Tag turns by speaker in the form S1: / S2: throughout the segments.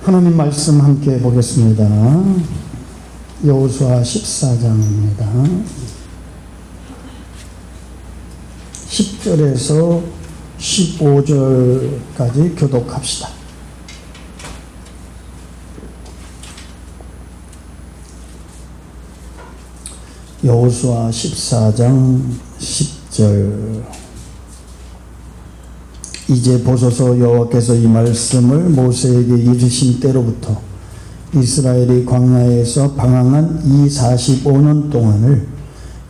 S1: 하나님 말씀 함께 보겠습니다. 여호수아 14장입니다. 10절에서 15절까지 교독합시다. 여호수아 14장 10절. 이제 보소서, 여호와께서 이 말씀을 모세에게 이르신 때로부터 이스라엘이 광야에서 방황한 이 45년 동안을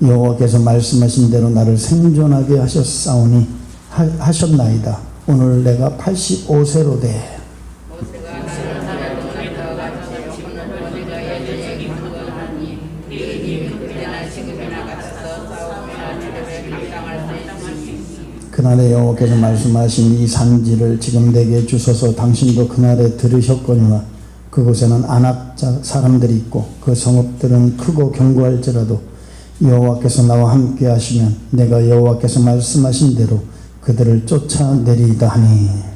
S1: 여호와께서 말씀하신 대로 나를 생존하게 하셨나이다. 오늘 내가 85세로 돼. 그날에 여호와께서 말씀하신 이 산지를 지금 내게 주소서. 당신도 그날에 들으셨거니와 그곳에는 아낙 사람들이 있고 그 성읍들은 크고 견고할지라도 여호와께서 나와 함께 하시면 내가 여호와께서 말씀하신 대로 그들을 쫓아내리이다 하니.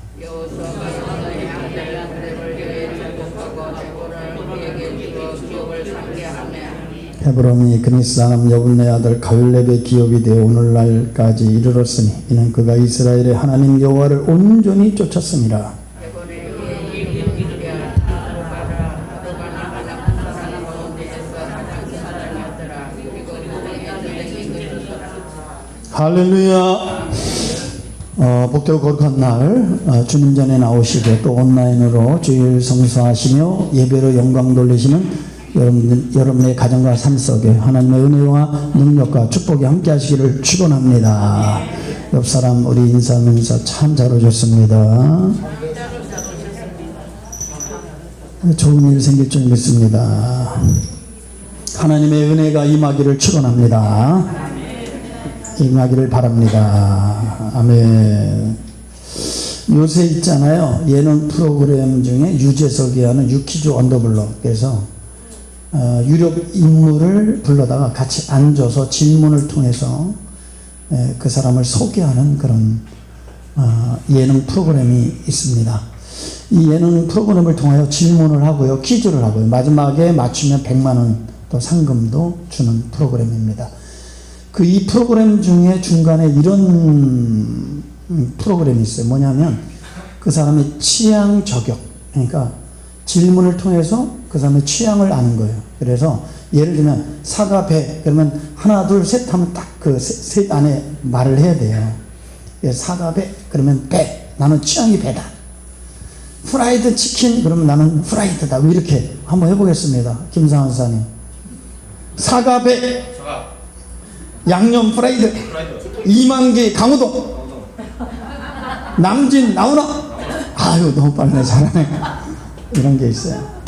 S1: 헤브론이 그니스 사람 여분네 아들 갈렙의 기업이 되어 오늘날까지 이르렀으니 이는 그가 이스라엘의 하나님 여호와를 온전히 쫓았음이라. 할렐루야. 복되고 거룩한 날 주님 전에 나오시고 또 온라인으로 주일 성수하시며 예배로 영광 돌리시는 여러분의 가정과 삶 속에 하나님의 은혜와 능력과 축복이 함께 하시기를 축원합니다. 옆 사람 우리 인사하면서 참 잘 오셨습니다. 좋은 일 생길 줄 믿습니다. 하나님의 은혜가 임하기를 축원합니다. 임하기를 바랍니다. 아멘. 요새 있잖아요, 예능 프로그램 중에 유재석이 하는 유퀴즈 언더블럭에서 유력 인물을 불러다가 같이 앉아서 질문을 통해서 그 사람을 소개하는 그런 예능 프로그램이 있습니다. 이 예능 프로그램을 통하여 질문을 하고요, 퀴즈를 하고요, 마지막에 맞추면 100만원 또 상금도 주는 프로그램입니다. 그 이 프로그램 중에 중간에 이런 프로그램이 있어요. 뭐냐면 그 사람의 취향 저격, 그러니까 질문을 통해서 그 사람의 취향을 아는 거예요. 그래서 예를 들면 사과 배 그러면 하나 둘 셋 하면 딱 그 셋 안에 말을 해야 돼요. 사과 배 그러면 배, 나는 취향이 배다. 프라이드 치킨 그러면 나는 프라이드다. 이렇게 한번 해보겠습니다. 김상환 사님. 사과 배, 양념 프라이드, 이만기 강호동, 남진 나오나. 아유 너무 빠르네, 잘하네. 이런 게 있어요.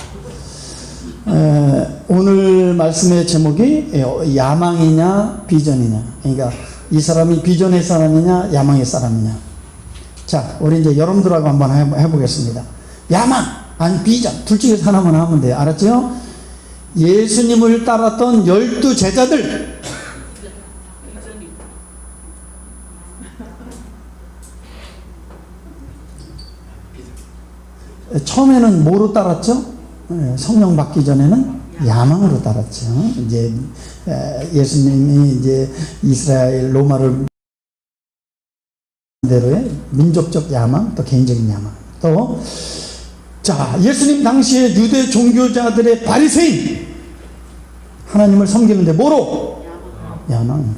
S1: 오늘 말씀의 제목이 야망이냐 비전이냐. 그러니까 이 사람이 비전의 사람이냐 야망의 사람이냐. 자, 우리 이제 여러분들하고 한번 해보겠습니다. 야망 아니 비전 둘 중에 하나만 하면 돼요. 알았죠? 예수님을 따랐던 12 제자들, 처음에는 뭐로 따랐죠? 성령 받기 전에는 야망으로 따랐죠. 이제 예수님이 이제 이스라엘 로마를 대로의 민족적 야망, 또 개인적인 야망. 또 자, 예수님 당시에 유대 종교자들의 바리새인, 하나님을 섬기는데 뭐로? 야망.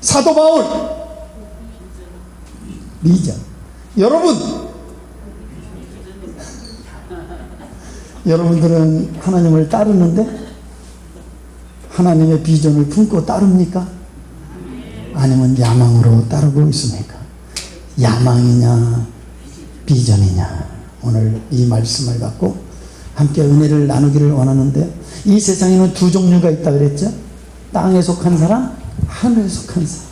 S1: 사도 바울, 비전. 여러분들은 하나님을 따르는데 하나님의 비전을 품고 따릅니까? 아니면 야망으로 따르고 있습니까? 야망이냐 비전이냐. 오늘 이 말씀을 갖고 함께 은혜를 나누기를 원하는데, 이 세상에는 두 종류가 있다 그랬죠? 땅에 속한 사람, 하늘에 속한 사람.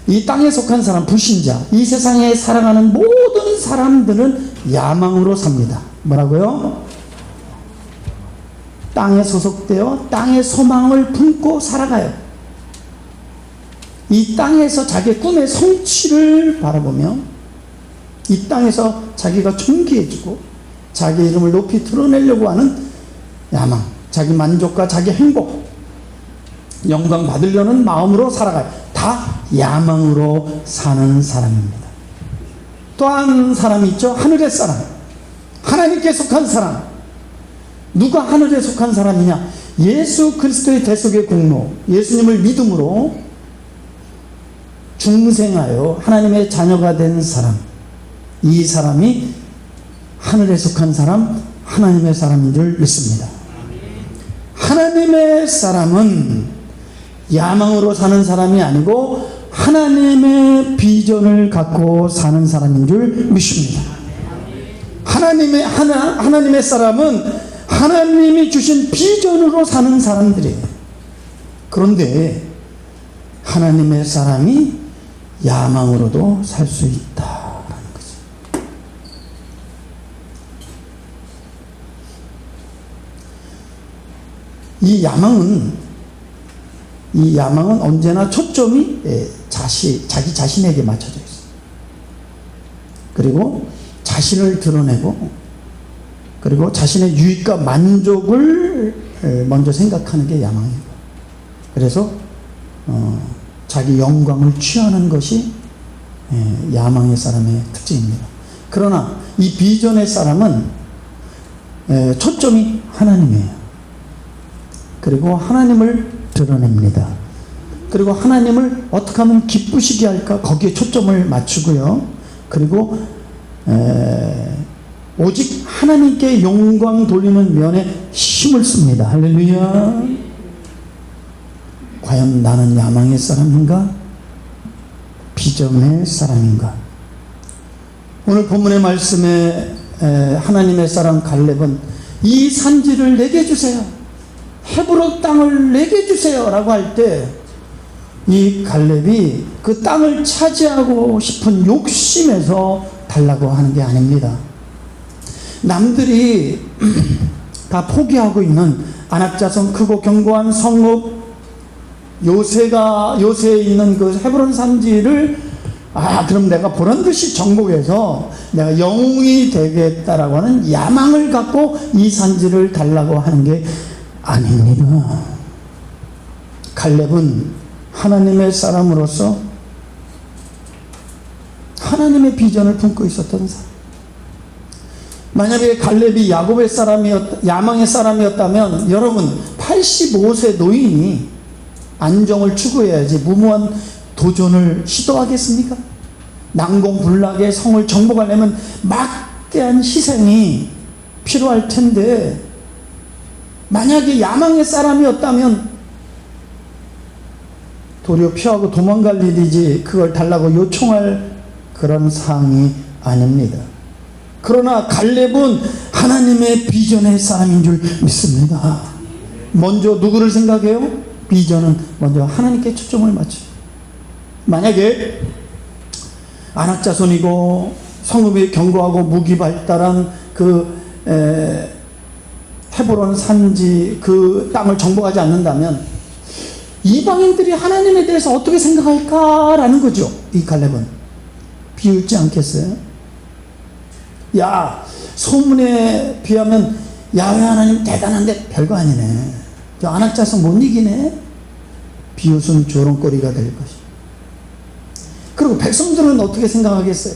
S1: 이 땅에 속한 사람, 불신자, 이 세상에 살아가는 모든 사람들은 야망으로 삽니다. 뭐라고요? 땅에 소속되어 땅의 소망을 품고 살아가요. 이 땅에서 자기의 꿈의 성취를 바라보며 이 땅에서 자기가 존귀해지고 자기 이름을 높이 드러내려고 하는 야망, 자기 만족과 자기 행복, 영광 받으려는 마음으로 살아가요. 다 야망으로 사는 사람입니다. 또 한 사람이 있죠. 하늘의 사람, 하나님께 속한 사람. 누가 하늘에 속한 사람이냐? 예수 그리스도의 대속의 공로, 예수님을 믿음으로 중생하여 하나님의 자녀가 된 사람, 이 사람이 하늘에 속한 사람, 하나님의 사람인 줄 믿습니다. 하나님의 사람은 야망으로 사는 사람이 아니고 하나님의 비전을 갖고 사는 사람인 줄 믿습니다. 하나님의 사람은 하나님이 주신 비전으로 사는 사람들이에요. 그런데 하나님의 사람이 야망으로도 살 수 있다라는 거죠. 이 야망은 언제나 초점이 자기 자신에게 맞춰져 있어요. 그리고 자신을 드러내고, 그리고 자신의 유익과 만족을 먼저 생각하는 게 야망이에요. 그래서 자기 영광을 취하는 것이 야망의 사람의 특징입니다. 그러나 이 비전의 사람은 초점이 하나님이에요. 그리고 하나님을 드러냅니다. 그리고 하나님을 어떻게 하면 기쁘시게 할까, 거기에 초점을 맞추고요. 그리고 오직 하나님께 영광 돌리는 면에 힘을 씁니다. 할렐루야. 과연 나는 야망의 사람인가? 비전의 사람인가? 오늘 본문의 말씀에 하나님의 사람 갈렙은 이 산지를 내게 주세요, 헤브론 땅을 내게 주세요 라고 할 때 이 갈렙이 그 땅을 차지하고 싶은 욕심에서 달라고 하는 게 아닙니다. 남들이 다 포기하고 있는 안악자성 크고 견고한 성읍, 요새에 있는 그 헤브론 산지를 그럼 내가 보란듯이 정복해서 내가 영웅이 되겠다라고 하는 야망을 갖고 이 산지를 달라고 하는 게 아닙니다. 갈렙은 하나님의 사람으로서 하나님의 비전을 품고 있었던 사람. 만약에 갈렙이 야곱의 야망의 사람이었다면 여러분 85세 노인이 안정을 추구해야지 무모한 도전을 시도하겠습니까? 난공불락의 성을 정복하려면 막대한 희생이 필요할 텐데, 만약에 야망의 사람이었다면 도리어 피하고 도망갈 일이지 그걸 달라고 요청할 그런 상황이 아닙니다. 그러나 갈렙은 하나님의 비전의 사람인 줄 믿습니다. 먼저 누구를 생각해요? 비전은 먼저 하나님께 초점을 맞춰요. 만약에 안악자손이고 성읍이 견고하고 무기 발달한 그 헤브론 산지 그 땅을 정복하지 않는다면 이방인들이 하나님에 대해서 어떻게 생각할까라는 거죠. 이 갈렙은 비웃지 않겠어요? 야, 소문에 비하면 야훼 하나님 대단한데 별거 아니네, 저 안악자손 못 이기네, 비웃은 조롱거리가 될 것이. 그리고 백성들은 어떻게 생각하겠어요?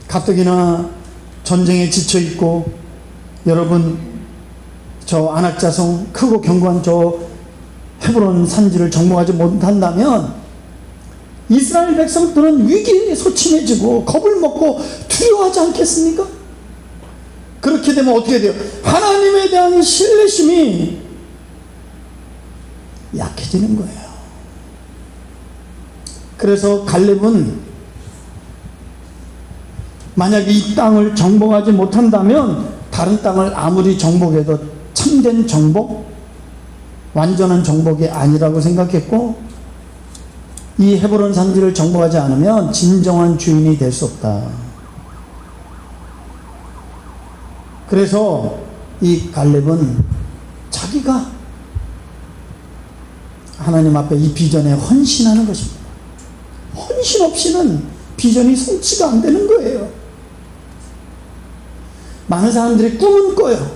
S1: 가뜩이나 전쟁에 지쳐있고, 여러분 저 안악자성 크고 견고한 저 헤브론 산지를 정복하지 못한다면 이스라엘 백성들은 위기에 소침해지고 겁을 먹고 두려워하지 않겠습니까? 그렇게 되면 어떻게 돼요? 하나님에 대한 신뢰심이 약해지는 거예요. 그래서 갈렙은 만약에 이 땅을 정복하지 못한다면 다른 땅을 아무리 정복해도 참된 정복, 완전한 정복이 아니라고 생각했고, 이 헤브론 산지를 정복하지 않으면 진정한 주인이 될 수 없다. 그래서 이 갈렙은 자기가 하나님 앞에 이 비전에 헌신하는 것입니다. 헌신 없이는 비전이 성취가 안 되는 거예요. 많은 사람들이 꿈은 꿔요.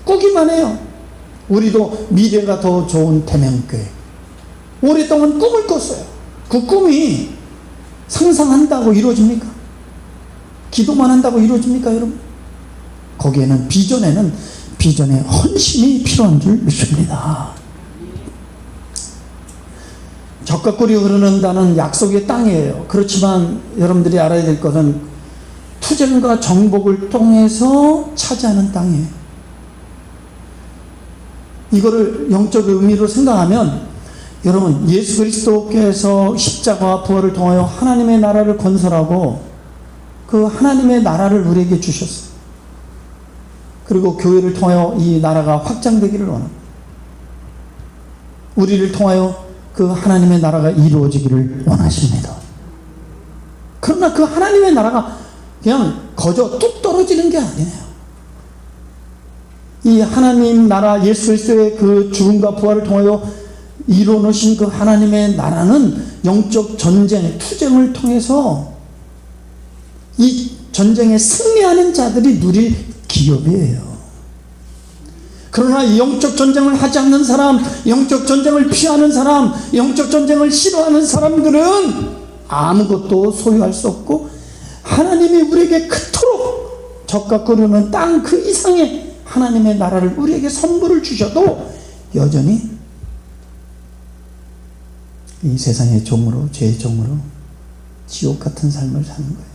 S1: 꾸기만 해요. 우리도 미래가 더 좋은 대명교회 오랫동안 꿈을 꿨어요. 그 꿈이 상상한다고 이루어집니까? 기도만 한다고 이루어집니까, 여러분? 거기에는 비전의 헌신이 필요한 줄 믿습니다. 적과 꿀이 흐르는다는 약속의 땅이에요. 그렇지만 여러분들이 알아야 될 것은 투쟁과 정복을 통해서 차지하는 땅이에요. 이거를 영적 의미로 생각하면 여러분, 예수 그리스도께서 십자가와 부활을 통하여 하나님의 나라를 건설하고 그 하나님의 나라를 우리에게 주셨어요. 그리고 교회를 통하여 이 나라가 확장되기를 원합니다. 우리를 통하여 그 하나님의 나라가 이루어지기를 원하십니다. 그러나 그 하나님의 나라가 그냥 거저 뚝 떨어지는 게 아니에요. 이 하나님 나라, 예수 그리스도의 그 죽음과 부활을 통하여 이루어놓으신 그 하나님의 나라는 영적 전쟁, 투쟁을 통해서 이 전쟁에 승리하는 자들이 누릴 기업이에요. 그러나 이 영적 전쟁을 하지 않는 사람, 영적 전쟁을 피하는 사람, 영적 전쟁을 싫어하는 사람들은 아무것도 소유할 수 없고 하나님이 우리에게 그토록 적과 끓는 땅 그 이상의 하나님의 나라를 우리에게 선물을 주셔도 여전히 이 세상의 종으로, 죄의 종으로 지옥 같은 삶을 사는 거예요.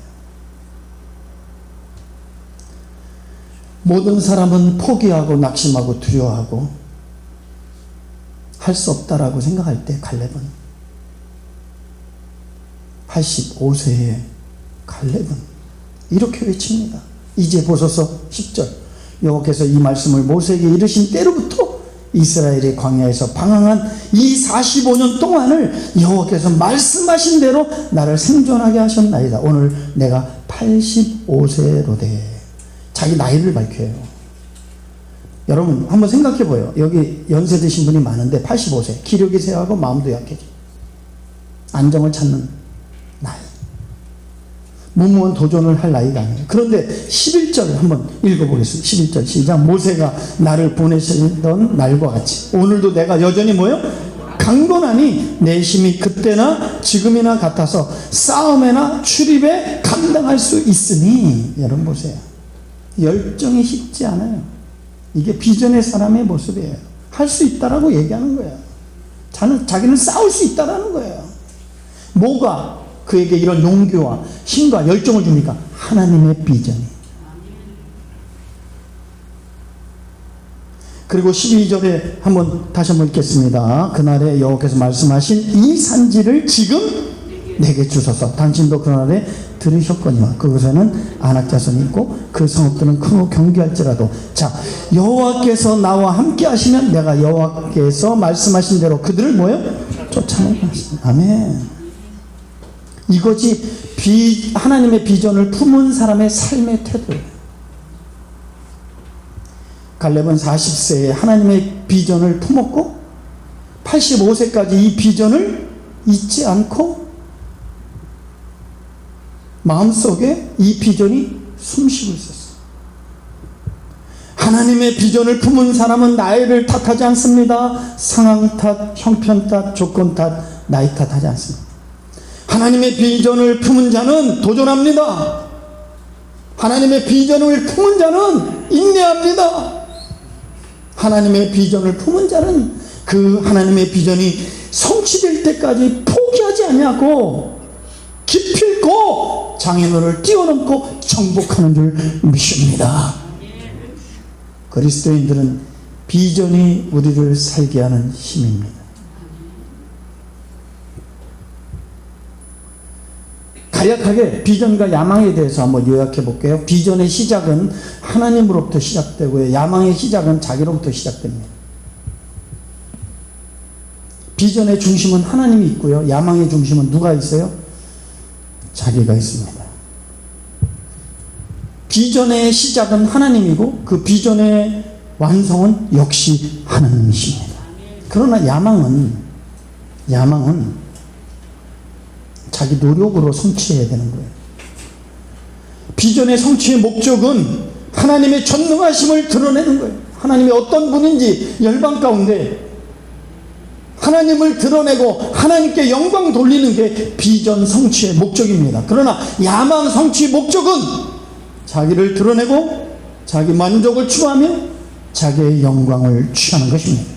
S1: 모든 사람은 포기하고 낙심하고 두려워하고 할 수 없다라고 생각할 때 갈렙은 85세의 갈렙은 이렇게 외칩니다. 이제 보소서 10절 여호와께서 이 말씀을 모세에게 이르신 때로부터 이스라엘의 광야에서 방황한 이 45년 동안을 여호와께서 말씀하신 대로 나를 생존하게 하셨나이다. 오늘 내가 85세로되 자기 나이를 밝혀요. 여러분 한번 생각해 보여. 여기 연세 드신 분이 많은데 85세 기력이 쇠하고 마음도 약해져. 안정을 찾는 나이, 무모한 도전을 할 나이가 아니에요. 그런데 11절 한번 읽어보겠습니다. 11절 시작. 모세가 나를 보내시던 날과 같이 오늘도 내가 여전히 뭐요? 강건하니 내 힘이 그때나 지금이나 같아서 싸움에나 출입에 감당할 수 있으니. 여러분 보세요. 열정이 식지 않아요. 이게 비전의 사람의 모습이에요. 할 수 있다라고 얘기하는 거예요. 자기는 싸울 수 있다라는 거예요. 뭐가 그에게 이런 용기와 힘과 열정을 줍니까? 하나님의 비전이. 그리고 12절에 다시 한번 읽겠습니다. 그날에 여호와께서 말씀하신 이 산지를 지금 내게 주소서. 당신도 그날에 들으셨거니와 그곳에는 아낙 자손이 있고 그 성읍들은 크고 경계할지라도. 자, 여호와께서 나와 함께 하시면 내가 여호와께서 말씀하신 대로 그들을 뭐요? 쫓아내게 하시니. 아멘. 이것이 하나님의 비전을 품은 사람의 삶의 태도예요. 갈렙은 40세에 하나님의 비전을 품었고 85세까지 이 비전을 잊지 않고 마음속에 이 비전이 숨쉬고 있었어요. 하나님의 비전을 품은 사람은 나이를 탓하지 않습니다. 상황 탓, 형편 탓, 조건 탓, 나이 탓하지 않습니다. 하나님의 비전을 품은 자는 도전합니다. 하나님의 비전을 품은 자는 인내합니다. 하나님의 비전을 품은 자는 그 하나님의 비전이 성취될 때까지 포기하지 않냐고 기필코 장애물을 뛰어넘고 정복하는 줄 믿습니다. 그리스도인들은 비전이 우리를 살게 하는 힘입니다. 간략하게 비전과 야망에 대해서 한번 요약해 볼게요. 비전의 시작은 하나님으로부터 시작되고요. 야망의 시작은 자기로부터 시작됩니다. 비전의 중심은 하나님이 있고요. 야망의 중심은 누가 있어요? 자기가 있습니다. 비전의 시작은 하나님이고 그 비전의 완성은 역시 하나님이십니다. 그러나 야망은 자기 노력으로 성취해야 되는 거예요. 비전의 성취의 목적은 하나님의 전능하심을 드러내는 거예요. 하나님이 어떤 분인지 열방 가운데 하나님을 드러내고 하나님께 영광 돌리는 게 비전 성취의 목적입니다. 그러나 야망 성취의 목적은 자기를 드러내고 자기 만족을 추구하며 자기의 영광을 취하는 것입니다.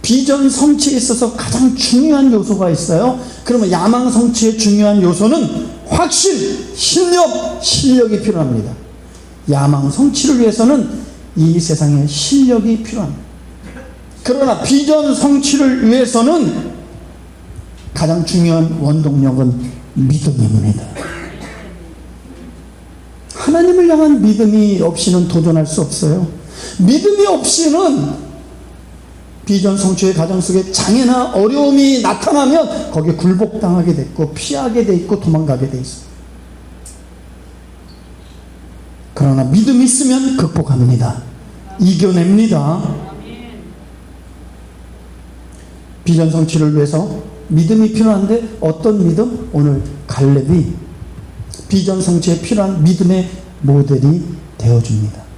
S1: 비전 성취에 있어서 가장 중요한 요소가 있어요. 그러면 야망 성취의 중요한 요소는 확신, 실력이 필요합니다. 야망 성취를 위해서는 이 세상에 실력이 필요합니다. 그러나 비전 성취를 위해서는 가장 중요한 원동력은 믿음입니다. 하나님을 향한 믿음이 없이는 도전할 수 없어요. 믿음이 없이는 비전 성취의 과정 속에 장애나 어려움이 나타나면 거기에 굴복당하게 돼 있고 피하게 돼 있고 도망가게 돼 있어요. 그러나 믿음이 있으면 극복합니다. 이겨냅니다. 비전 성취를 위해서 믿음이 필요한데 어떤 믿음? 오늘 갈렙이 비전 성취에 필요한 믿음의 모델이 되어줍니다.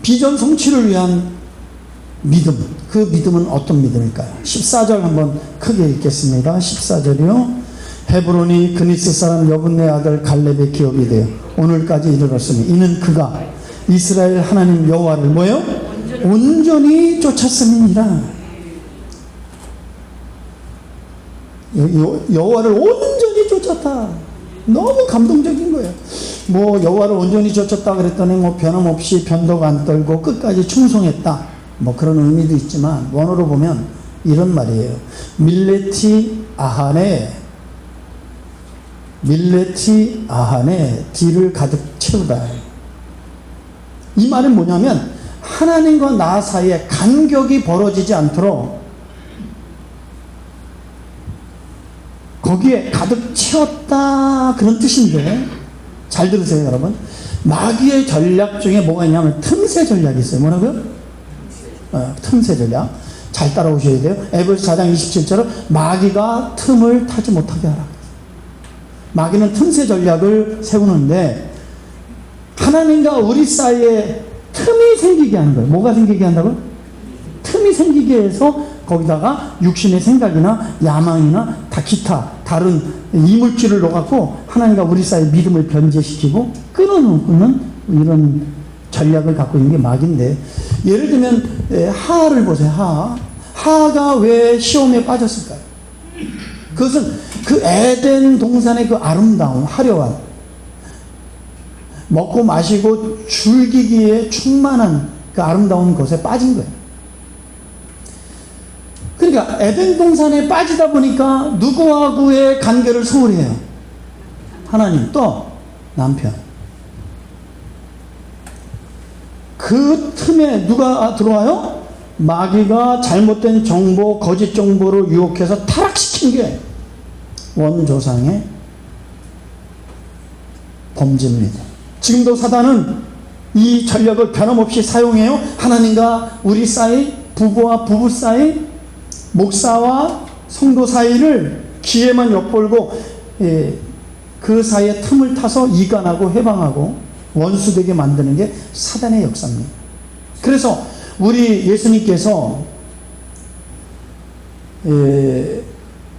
S1: 비전 성취를 위한 믿음, 그 믿음은 어떤 믿음일까요? 14절 한번 크게 읽겠습니다. 14절이요. 헤브론이 그니스 사람 여분네 아들 갈렙의 기업이 되어 오늘까지 이르렀으니 이는 그가 이스라엘 하나님 여호와를 뭐요? 온전히 쫓았음이니라. 여호와를 온전히 쫓았다. 너무 감동적인 거예요. 뭐 여호와를 온전히 쫓았다 그랬더니 뭐 변함없이 변덕 안 떨고 끝까지 충성했다, 뭐 그런 의미도 있지만 원어로 보면 이런 말이에요. 밀레티 아한에 뒤를 가득 채우다. 이 말은 뭐냐면 하나님과 나 사이에 간격이 벌어지지 않도록 거기에 가득 채웠다, 그런 뜻인데, 잘 들으세요 여러분. 마귀의 전략 중에 뭐가 있냐면 틈새 전략이 있어요. 뭐라고요? 틈새 전략. 잘 따라오셔야 돼요. 에베소서 4장 27절은 마귀가 틈을 타지 못하게 하라. 마귀는 틈새 전략을 세우는데 하나님과 우리 사이에 틈이 생기게 하는 거예요. 뭐가 생기게 한다고요? 틈이 생기게 해서 거기다가 육신의 생각이나 야망이나 다 기타 다른 이물질을 넣어갖고 하나님과 우리 사이의 믿음을 변제시키고 끊어놓는 이런 전략을 갖고 있는 게 마귀인데, 예를 들면 하하를 보세요. 하하가 왜 시험에 빠졌을까요? 그것은 그 에덴 동산의 그 아름다움, 화려한, 먹고 마시고 즐기기에 충만한 그 아름다운 것에 빠진 거예요. 그러니까 에덴 동산에 빠지다 보니까 누구하고의 관계를 소홀히 해요? 하나님, 또 남편. 그 틈에 누가 들어와요? 마귀가 잘못된 정보, 거짓 정보로 유혹해서 타락시킨 게 원조상의 범죄입니다. 지금도 사단은 이 전략을 변함없이 사용해요. 하나님과 우리 사이, 부부와 부부 사이, 목사와 성도 사이를 기회만 엿보고 그 사이에 틈을 타서 이간하고 해방하고 원수되게 만드는 게 사단의 역사입니다. 그래서 우리 예수님께서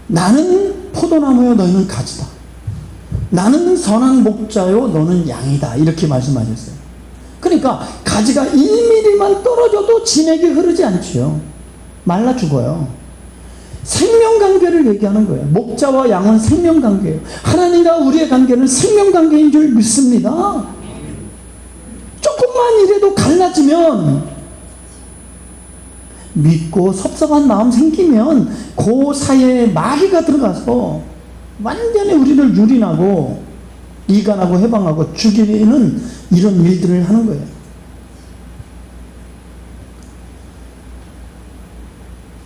S1: 나는 포도나무요 너희는 가지다, 나는 선한 목자요 너는 양이다, 이렇게 말씀하셨어요. 그러니까 가지가 1mm만 떨어져도 진액이 흐르지 않지요. 말라 죽어요. 생명관계를 얘기하는 거예요. 목자와 양은 생명관계예요. 하나님과 우리의 관계는 생명관계인 줄 믿습니다. 조금만 이래도 갈라지면, 믿고 섭섭한 마음 생기면 그 사이에 마귀가 들어가서 완전히 우리를 유린하고 이간하고 해방하고 죽이는 이런 일들을 하는 거예요.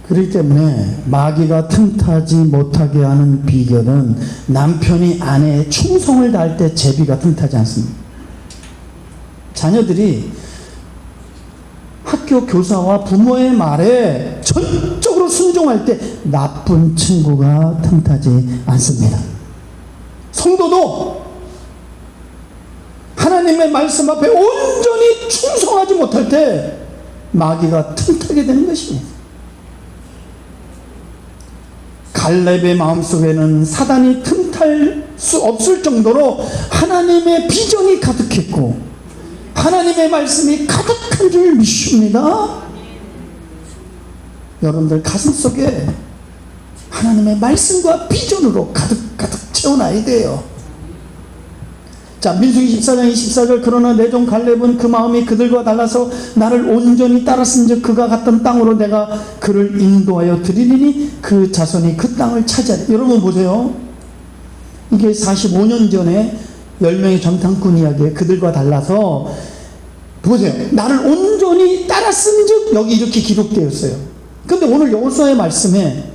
S1: 그렇기 때문에 마귀가 틈타지 못하게 하는 비결은 남편이 아내의 충성을 다할 때 제비가 틈타지 않습니다. 자녀들이 학교 교사와 부모의 말에 전적으로 순종할 때 나쁜 친구가 틈타지 않습니다. 성도도 하나님의 말씀 앞에 온전히 충성하지 못할 때 마귀가 틈타게 되는 것입니다. 갈렙의 마음속에는 사단이 틈탈 수 없을 정도로 하나님의 비전이 가득했고 하나님의 말씀이 가득한 줄 믿습니다. 여러분들 가슴속에 하나님의 말씀과 비전으로 가득 채워놔야 돼요. 자, 민수기 14장 24절 그러나 내 종 갈렙은 그 마음이 그들과 달라서 나를 온전히 따랐은즉 그가 갔던 땅으로 내가 그를 인도하여 드리리니 그 자손이 그 땅을 차지하리. 여러분 보세요. 이게 45년 전에 10명의 정탐꾼 이야기에 그들과 달라서 보세요. 나를 온전히 따랐은즉 여기 이렇게 기록되어 있어요. 근데 오늘 여호수아의 말씀에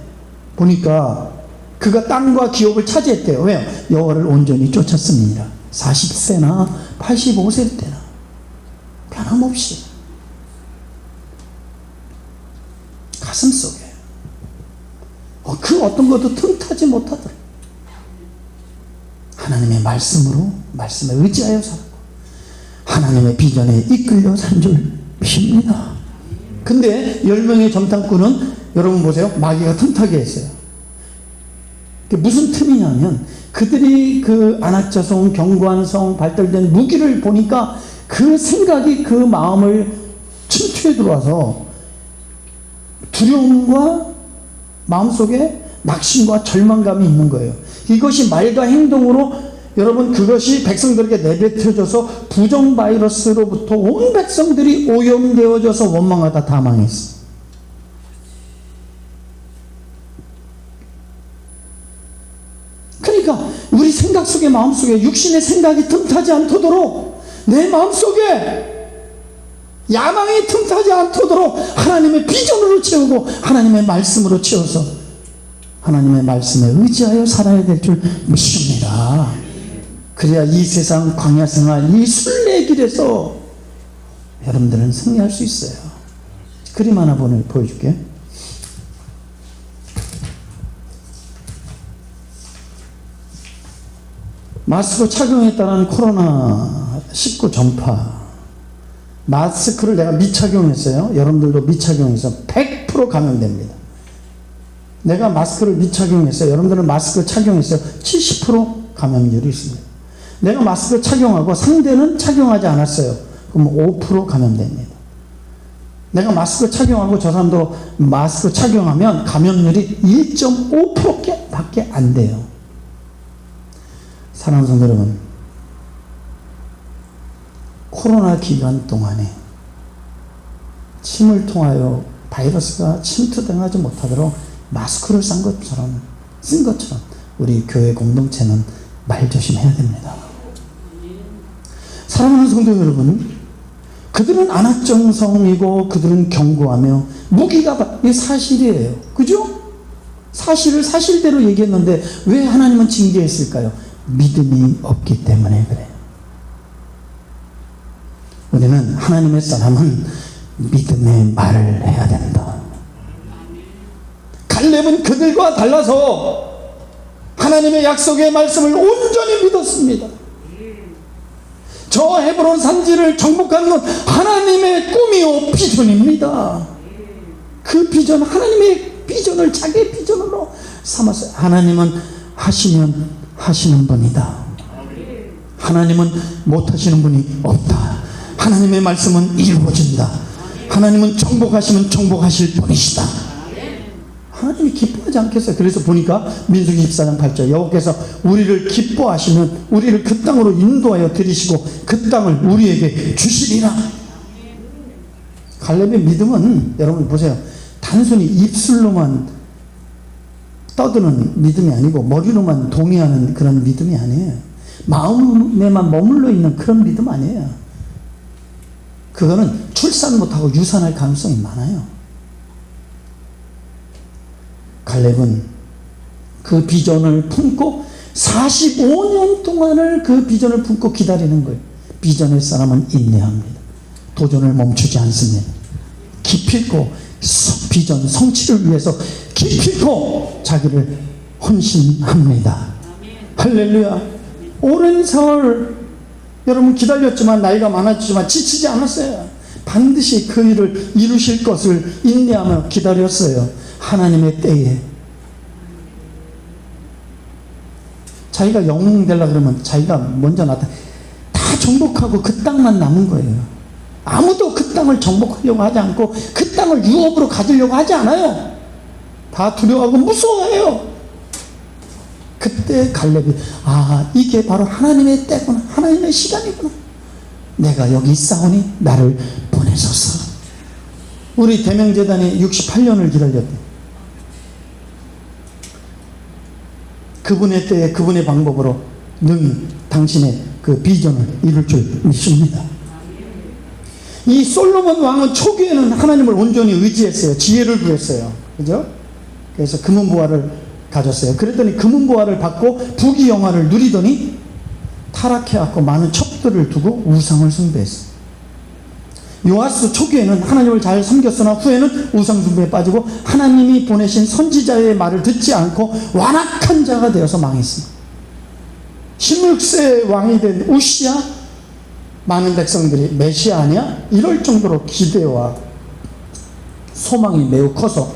S1: 보니까 그가 땅과 기업을 차지했대요. 왜요? 여호와를 온전히 쫓았습니다. 40세나 85세 때나 변함없이 가슴속에 그 어떤 것도 틈타지 못하더라. 하나님의 말씀으로 말씀에 의지하여 살았고 하나님의 비전에 이끌려 산 줄 믿습니다. 근데 10명의 정탐꾼은 여러분 보세요. 마귀가 틈타게 했어요. 무슨 틈이냐면 그들이 그 안악자성 경관성 발달된 무기를 보니까 그 생각이 그 마음을 침투해 들어와서 두려움과 마음속에 낙심과 절망감이 있는 거예요. 이것이 말과 행동으로 여러분 그것이 백성들에게 내뱉어져서 부정 바이러스로부터 온 백성들이 오염되어져서 원망하다 다 망했어. 그러니까 우리 생각 속에 마음속에 육신의 생각이 틈타지 않도록 내 마음속에 야망이 틈타지 않도록 하나님의 비전으로 채우고 하나님의 말씀으로 채워서 하나님의 말씀에 의지하여 살아야 될 줄 믿습니다. 그래야 이 세상 광야 생활 이 순례길에서 여러분들은 승리할 수 있어요. 그림 하나 보여줄게. 마스크 착용에 따른 코로나19 전파. 마스크를 내가 미착용했어요. 여러분들도 미착용해서 100% 감염됩니다. 내가 마스크를 미착용했어요. 여러분들은 마스크 착용했어요. 70% 감염률이 있습니다. 내가 마스크 착용하고 상대는 착용하지 않았어요. 그럼 5% 감염됩니다. 내가 마스크 착용하고 저 사람도 마스크 착용하면 감염률이 1.5%밖에 안 돼요. 사랑하는 성도 여러분, 코로나 기간 동안에 침을 통하여 바이러스가 침투당하지 못하도록 마스크를 쓴 것처럼 우리 교회 공동체는 말조심해야 됩니다. 사랑하는 성도 여러분, 그들은 안악정성이고 그들은 견고하며 무기가 이게 사실이에요. 그죠? 사실을 사실대로 얘기했는데 왜 하나님은 징계했을까요? 믿음이 없기 때문에 그래요. 우리는 하나님의 사람은 믿음의 말을 해야 된다. 갈렙은 그들과 달라서 하나님의 약속의 말씀을 온전히 믿었습니다. 저 헤브론 산지를 정복하는 건 하나님의 꿈이요 비전입니다. 그 비전, 하나님의 비전을 자기의 비전으로 삼았어요. 하나님은 하시면 하시는 분이다. 하나님은 못하시는 분이 없다. 하나님의 말씀은 이루어진다. 하나님은 정복하시면 정복하실 분이시다. 하나님이 기뻐하지 않겠어요? 그래서 보니까 민수기 14장 8절 여호와께서 우리를 기뻐하시면 우리를 그 땅으로 인도하여 들이시고 그 땅을 우리에게 주시리라. 갈렙의 믿음은 여러분 보세요. 단순히 입술로만 떠드는 믿음이 아니고 머리로만 동의하는 그런 믿음이 아니에요. 마음에만 머물러 있는 그런 믿음 아니에요. 그거는 출산 못하고 유산할 가능성이 많아요. 갈렙은 그 비전을 품고 45년 동안을 그 비전을 품고 기다리는 거예요. 비전의 사람은 인내합니다. 도전을 멈추지 않습니다. 기필코 비전 성취를 위해서 기필코 자기를 헌신합니다. 할렐루야. 오랜 세월 여러분 기다렸지만, 나이가 많았지만 지치지 않았어요. 반드시 그 일을 이루실 것을 인내하며 기다렸어요. 하나님의 때에. 자기가 영웅 되려고 그러면 자기가 먼저 다 정복하고 그 땅만 남은 거예요. 아무도 그 땅을 정복하려고 하지 않고 그 땅을 유업으로 가지려고 하지 않아요. 다 두려워하고 무서워해요. 그때 갈렙이, 아, 이게 바로 하나님의 때구나, 하나님의 시간이구나, 내가 여기 있사오니 나를 보내소서. 우리 대명재단이 68년을 기다렸대. 그분의 때에 그분의 방법으로 능히 당신의 그 비전을 이룰 줄 믿습니다. 이 솔로몬 왕은 초기에는 하나님을 온전히 의지했어요. 지혜를 구했어요. 그죠? 그래서 금은보화를 가졌어요. 그랬더니 금은보화를 받고 부귀영화를 누리더니 타락해갖고 많은 첩들을 두고 우상을 숭배했어요. 요아스 초기에는 하나님을 잘 섬겼으나 후에는 우상숭배에 빠지고 하나님이 보내신 선지자의 말을 듣지 않고 완악한 자가 되어서 망했습니다. 16세 왕이 된 우시야, 많은 백성들이 메시아 아니야? 이럴 정도로 기대와 소망이 매우 커서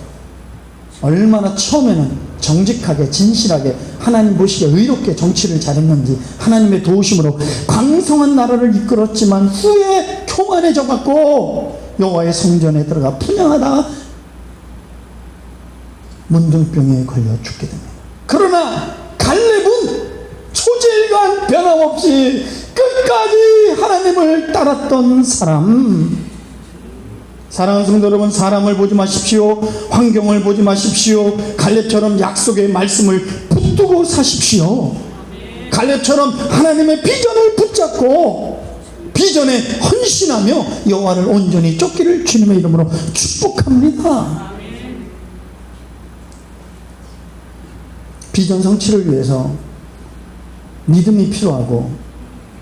S1: 얼마나 처음에는 정직하게 진실하게 하나님 보시기에 의롭게 정치를 잘했는지 하나님의 도우심으로 강성한 나라를 이끌었지만 후에 교만해져 갖고 여호와의 성전에 들어가 분양하다가 문둥병에 걸려 죽게 됩니다. 그러나 갈렙은 초질간 변함없이 끝까지 하나님을 따랐던 사람. 사랑하는 성도 여러분, 사람을 보지 마십시오. 환경을 보지 마십시오. 갈렙처럼 약속의 말씀을 붙들고 사십시오. 갈렙처럼 하나님의 비전을 붙잡고 비전에 헌신하며 여호와를 온전히 쫓기를 주님의 이름으로 축복합니다. 비전 성취를 위해서 믿음이 필요하고,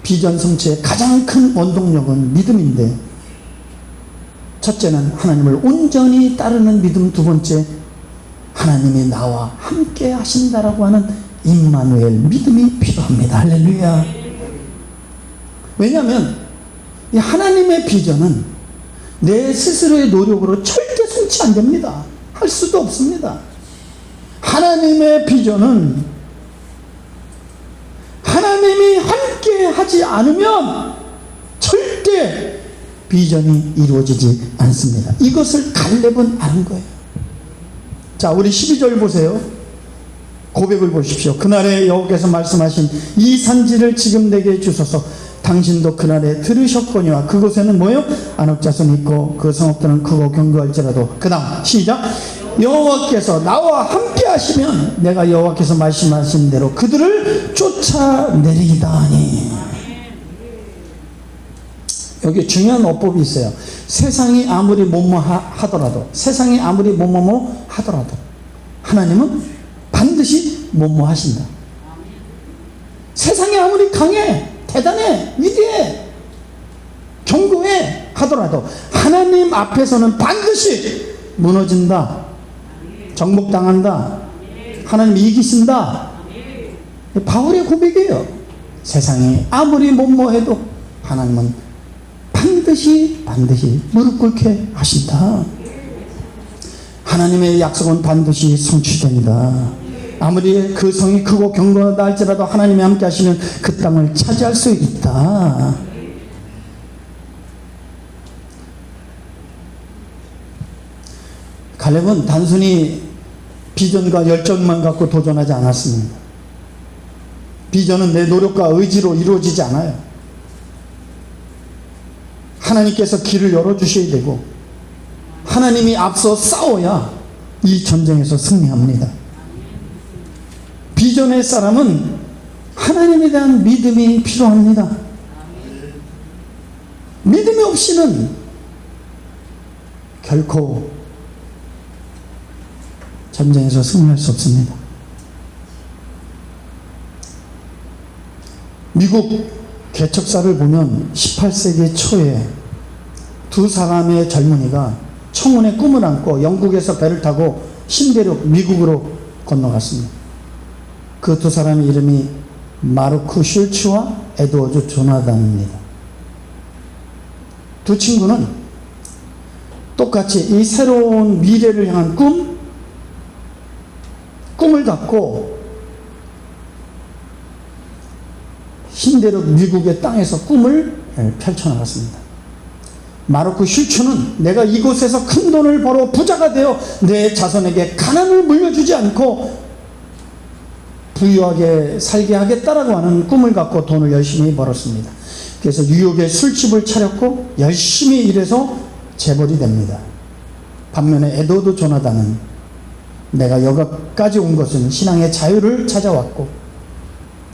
S1: 비전 성취의 가장 큰 원동력은 믿음인데, 첫째는 하나님을 온전히 따르는 믿음, 두 번째 하나님이 나와 함께 하신다라고 하는 임마누엘 믿음이 필요합니다. 할렐루야. 왜냐하면 이 하나님의 비전은 내 스스로의 노력으로 절대 성취 안 됩니다. 할 수도 없습니다. 하나님의 비전은 하나님이 함께 하지 않으면 절대 비전이 이루어지지 않습니다. 이것을 갈렙은 아는 거예요. 자, 우리 12절 보세요. 고백을 보십시오. 그날에 여호와께서 말씀하신 이 산지를 지금 내게 주소서. 당신도 그날에 들으셨거니와 그곳에는 뭐예요? 안옥자손이 있고 그 성읍들은 크고 견고할지라도. 그 다음 시작. 여호와께서 나와 함께 하시면 내가 여호와께서 말씀하신 대로 그들을 쫓아내리이다 하니. 여기 중요한 어법이 있어요. 세상이 아무리 하더라도, 세상이 아무리 하더라도 하나님은 반드시 하신다. 세상이 아무리 강해, 대단해, 위대해, 견고해 하더라도 하나님 앞에서는 반드시 무너진다, 정복당한다, 하나님 이기신다. 바울의 고백이에요. 세상이 아무리 해도 하나님은 반드시 무릎 꿇게 하신다. 하나님의 약속은 반드시 성취됩니다. 아무리 그 성이 크고 견고하다 할지라도 하나님이 함께 하시면 그 땅을 차지할 수 있다. 갈렙은 단순히 비전과 열정만 갖고 도전하지 않았습니다. 비전은 내 노력과 의지로 이루어지지 않아요. 하나님께서 길을 열어주셔야 되고 하나님이 앞서 싸워야 이 전쟁에서 승리합니다. 비전의 사람은 하나님에 대한 믿음이 필요합니다. 믿음이 없이는 결코 전쟁에서 승리할 수 없습니다. 미국 개척사를 보면 18세기 초에 두 사람의 젊은이가 청운의 꿈을 안고 영국에서 배를 타고 신대륙 미국으로 건너갔습니다. 그 두 사람의 이름이 마르크 슐츠와 에드워드 조나단입니다. 두 친구는 똑같이 이 새로운 미래를 향한 꿈을 갖고 신대륙 미국의 땅에서 꿈을 펼쳐나갔습니다. 마르크 슐츠는 내가 이곳에서 큰 돈을 벌어 부자가 되어 내 자손에게 가난을 물려주지 않고 부유하게 살게 하겠다라고 하는 꿈을 갖고 돈을 열심히 벌었습니다. 그래서 뉴욕에 술집을 차렸고 열심히 일해서 재벌이 됩니다. 반면에 에드워드 조나단은 내가 여기까지 온 것은 신앙의 자유를 찾아왔고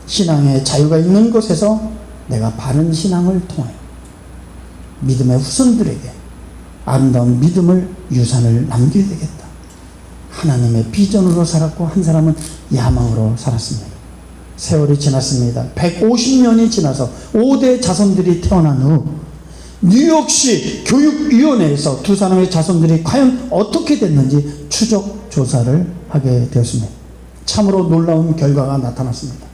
S1: 신앙의 자유가 있는 곳에서 내가 바른 신앙을 통해 믿음의 후손들에게 아름다운 믿음을 유산을 남겨야 되겠다. 하나님의 비전으로 살았고 한 사람은 야망으로 살았습니다. 세월이 지났습니다. 150년이 지나서 5대 자손들이 태어난 후 뉴욕시 교육위원회에서 두 사람의 자손들이 과연 어떻게 됐는지 추적 조사를 하게 되었습니다. 참으로 놀라운 결과가 나타났습니다.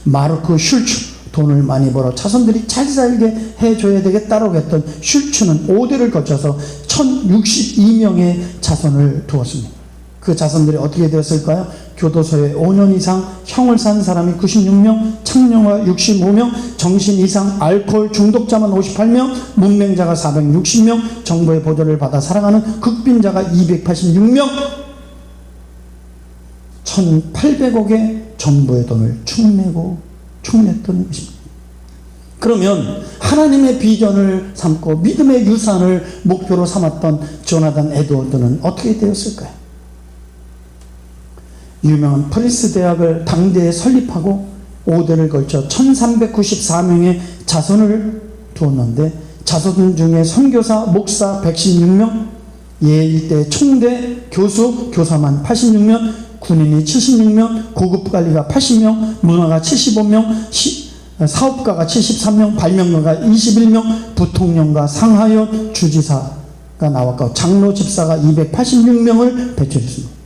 S1: 마르크 슐츠, 돈을 많이 벌어 자손들이 잘 살게 해줘야 되겠다라고 했던 슐츠는 5대를 거쳐서 1062명의 자손을 두었습니다. 그 자손들이 어떻게 되었을까요? 교도소에 5년 이상 형을 산 사람이 96명, 창녀가 65명, 정신 이상 알코올 중독자만 58명, 문맹자가 460명, 정부의 보조를 받아 살아가는 극빈자가 286명, 1800억의 정부의 돈을 축냈던 것입니다. 그러면 하나님의 비전을 삼고 믿음의 유산을 목표로 삼았던 조나단 에드워드는 어떻게 되었을까요? 유명한 프린스 대학을 당대에 설립하고 5대를 걸쳐 1394명의 자손을 두었는데 자손 중에 선교사, 목사 116명, 예일대 총대, 교수, 교사만 86명, 군인이 76명, 고급관리가 80명, 문화가 75명, 사업가가 73명, 발명가가 21명, 부통령과 상하원, 주지사가 나왔고 장로 집사가 286명을 배출했습니다.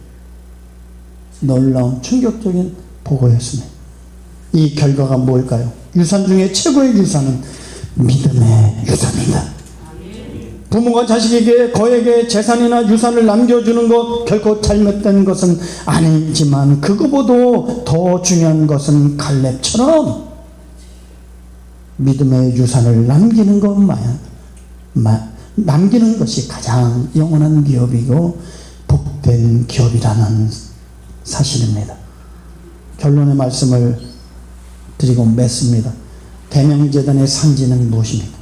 S1: 놀라운 충격적인 보고였습니다. 이 결과가 뭘까요? 유산 중에 최고의 유산은 믿음의 유산입니다. 부모가 자식에게 거액의 재산이나 유산을 남겨주는 것 결코 잘못된 것은 아니지만 그거보다 더 중요한 것은 갈렙처럼 믿음의 유산을 남기는 남기는 것이 가장 영원한 기업이고 복된 기업이라는 사실입니다. 결론의 말씀을 드리고 맺습니다. 대명제단의 산지는 무엇입니까?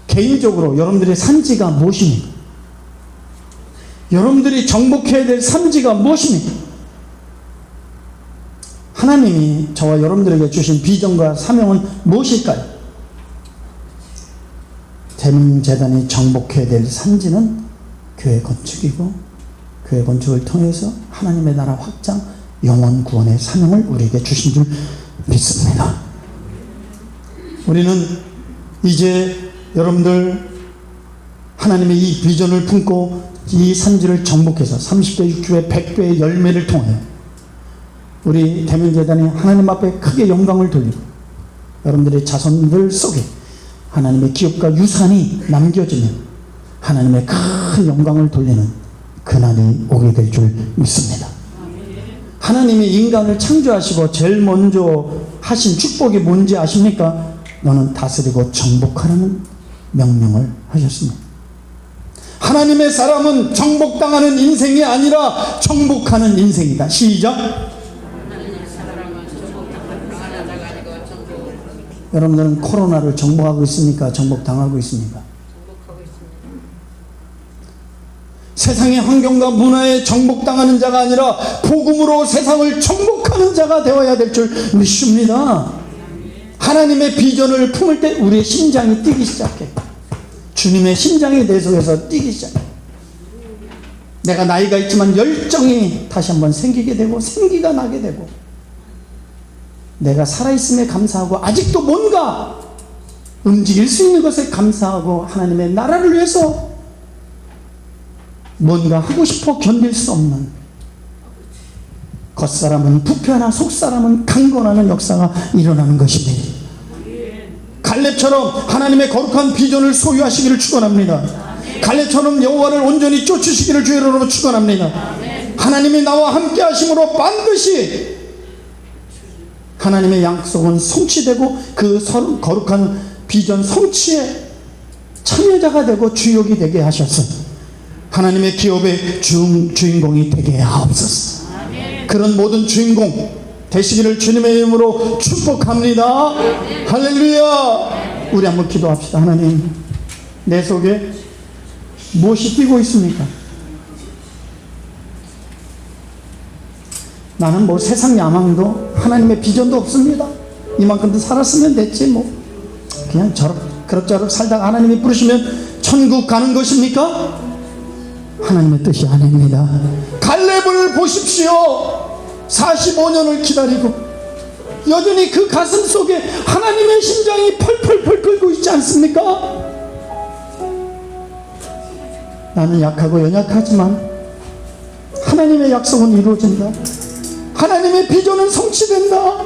S1: 개인적으로 여러분들의 산지가 무엇입니까? 여러분들이 정복해야 될 산지가 무엇입니까? 하나님이 저와 여러분들에게 주신 비전과 사명은 무엇일까요? 대명제단이 정복해야 될 산지는 교회 건축이고 교회 건축을 통해서 하나님의 나라 확장, 영원 구원의 사명을 우리에게 주신 줄 믿습니다. 우리는 이제 여러분들 하나님의 이 비전을 품고 이 산지를 정복해서 30대 6주의 100배의 열매를 통해 우리 대면재단이 하나님 앞에 크게 영광을 돌리고 여러분들의 자손들 속에 하나님의 기업과 유산이 남겨지면 하나님의 큰 영광을 돌리는 그날이 오게 될 줄 믿습니다. 하나님이 인간을 창조하시고 제일 먼저 하신 축복이 뭔지 아십니까? 너는 다스리고 정복하라는 명령을 하셨습니다. 하나님의 사람은 정복당하는 인생이 아니라 정복하는 인생이다. 시작. 여러분들은 코로나를 정복하고 있습니까? 정복당하고 있습니까? 세상의 환경과 문화에 정복당하는 자가 아니라 복음으로 세상을 정복하는 자가 되어야 될 줄 믿습니다. 하나님의 비전을 품을 때 우리의 심장이 뛰기 시작해. 주님의 심장이 내 속에서 뛰기 시작해. 내가 나이가 있지만 열정이 다시 한번 생기게 되고 생기가 나게 되고 내가 살아있음에 감사하고 아직도 뭔가 움직일 수 있는 것에 감사하고 하나님의 나라를 위해서 뭔가 하고 싶어 견딜 수 없는, 겉사람은 부패하나 속사람은 강건하는 역사가 일어나는 것입니다. 갈렙처럼 하나님의 거룩한 비전을 소유하시기를 축원합니다. 갈렙처럼 여호와를 온전히 쫓으시기를 주의 이름으로 축원합니다. 하나님이 나와 함께 하심으로 반드시 하나님의 약속은 성취되고 그 거룩한 비전 성취에 참여자가 되고 주역이 되게 하셔서 하나님의 기업의 주인공이 되게 하옵소서. 그런 모든 주인공 되시기를 주님의 이름으로 축복합니다. 할렐루야. 우리 한번 기도합시다. 하나님, 내 속에 무엇이 뛰고 있습니까? 나는 뭐 세상 야망도 하나님의 비전도 없습니다. 이만큼도 살았으면 됐지 뭐 그냥 그럭저럭 살다가 하나님이 부르시면 천국 가는 것입니까? 하나님의 뜻이 아닙니다. 갈렙을 보십시오. 45년을 기다리고 여전히 그 가슴 속에 하나님의 심장이 펄펄펄 끓고 있지 않습니까? 나는 약하고 연약하지만 하나님의 약속은 이루어진다. 하나님의 비전은 성취된다.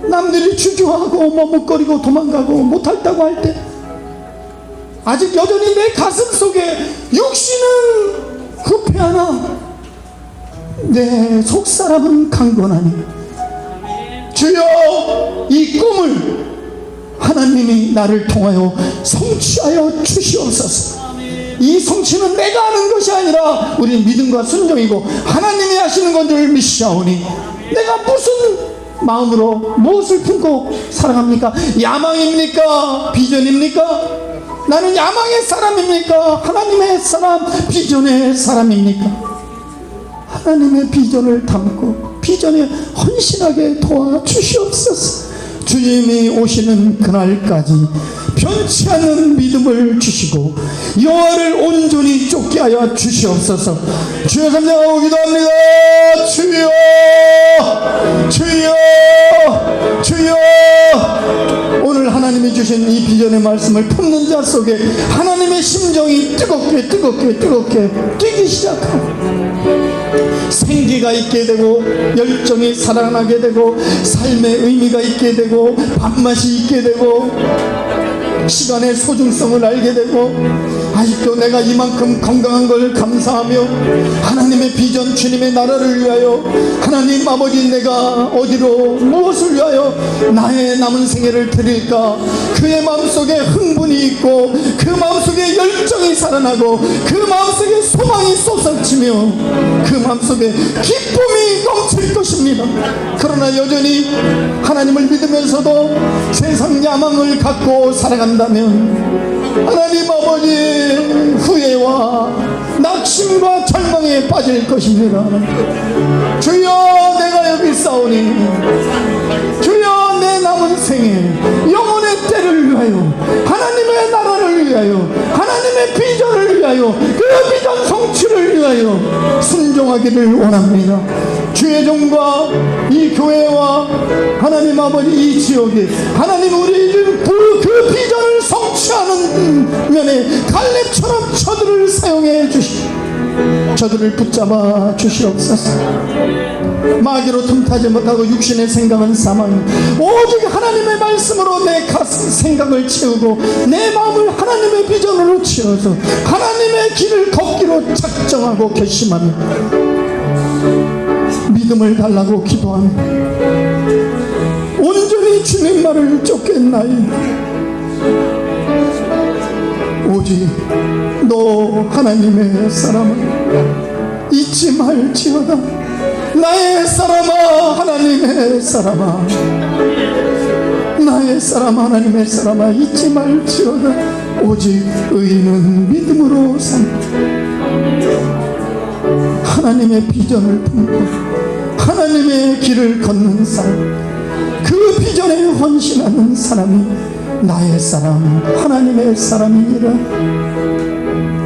S1: 남들이 주저하고 머뭇거리고 도망가고 못했다고 할 때 아직 여전히 내 가슴 속에 육신은 후패하나 내 속사람은 강건하니 주여 이 꿈을 하나님이 나를 통하여 성취하여 주시옵소서. 이 성취는 내가 하는 것이 아니라 우리 믿음과 순종이고 하나님이 하시는 건 줄 믿사오니 내가 무슨 마음으로 무엇을 품고 살아갑니까? 야망입니까? 비전입니까? 나는 야망의 사람입니까? 하나님의 사람, 비전의 사람입니까? 하나님의 비전을 담고 비전에 헌신하게 도와주시옵소서. 주님이 오시는 그날까지 변치 않는 믿음을 주시고 여호와를 온전히 쫓게 하여 주시옵소서. 주여 감사하고 기도합니다. 주여 주여 주여. 오늘 하나님이 주신 이 비전의 말씀을 품는 자 속에 하나님의 심정이 뜨겁게 뛰기 시작하고 생기가 있게 되고 열정이 살아나게 되고 삶의 의미가 있게 되고 밥맛이 있게 되고 시간의 소중성을 알게 되고 아직도 내가 이만큼 건강한 걸 감사하며 하나님의 비전 주님의 나라를 위하여 하나님 아버지 내가 어디로 무엇을 위하여 나의 남은 생애를 드릴까 그의 마음속에 흥분이 있고 그 마음속에 열정이 살아나고 그 마음속에 소망이 솟아치며 그 마음속에 기쁨이 넘칠 것입니다. 그러나 여전히 하나님을 믿으면서도 세상 야망을 갖고 살아간다면 하나님 아버지 후회와 낙심과 절망에 빠질 것입니다. 주여 내가 여기 싸우니 주여 내 남은 생에 영혼의 때를 위하여 하나님의 나라를 위하여 하나님의 비전을 위하여 그 비전 성취를 위하여 순종하기를 원합니다. 주의 종과 이 교회와 하나님 아버지 이 지역에 하나님 우리 그 비전을 성취하는 면에 갈렙처럼 저들을 사용해 주시고 저들을 붙잡아 주시옵소서. 마귀로 틈타지 못하고 육신의 생각은 사망 오직 하나님의 말씀으로 내 가슴 생각을 채우고 내 마음을 하나님의 비전으로 채워서 하나님의 길을 걷기로 작정하고 결심하며 믿음을 달라고 기도하며 온전히 주님 말을 쫓겠나이다. 오직 너 하나님의 사람을 잊지 말지어다. 나의 사람아 하나님의 사람아 나의 사람 하나님의 사람아 잊지 말지어다. 오직 의인은 믿음으로 산다. 하나님의 비전을 품고 하나님의 길을 걷는 사람 그 비전에 헌신하는 사람이 나의 사람 하나님의 사람이니라.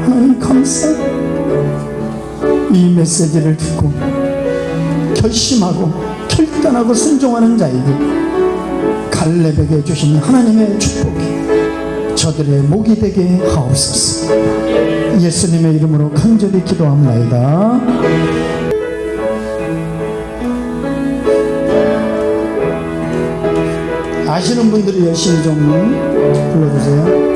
S1: 하나님 감사합니다. 이 메시지를 듣고 결심하고 결단하고 순종하는 자에게 갈렙에게 주신 하나님의 축복이 저들의 목이 되게 하옵소서. 예수님의 이름으로 간절히 기도합나이다. 아시는 분들이 열심히 좀 불러주세요.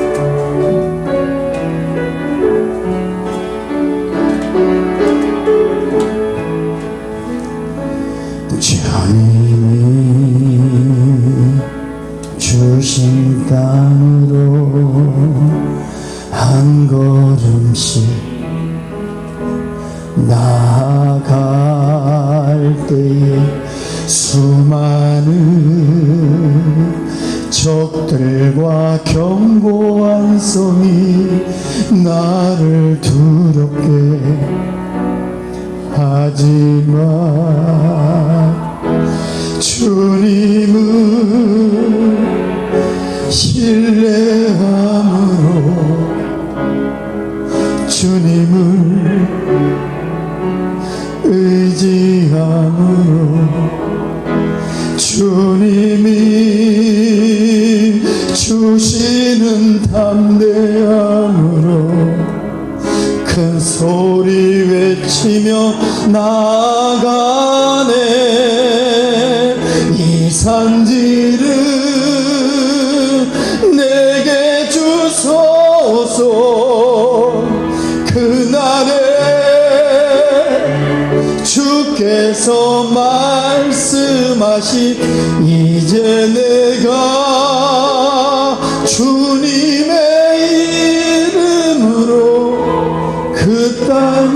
S1: 주님이 주신 땅으로 한 걸음씩 나아갈 때에 수많은 적들과 견고한 손이 나를 두렵게 하지만 주님을 신뢰함으로 주님을 의지함으로 주님이 주시는 담대함으로 큰 소리 외치며 나아가네. 이 산지를 내게 주소서. 그날에 주께서 말씀하시 이제 내가 주님의 이름으로 그 땅을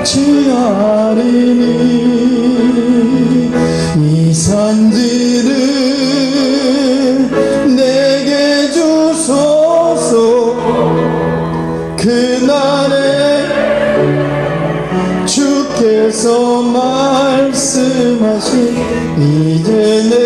S1: 지하리니. 이 산지를 내게 주소서. 그날에 주께서 말씀하신 이제 내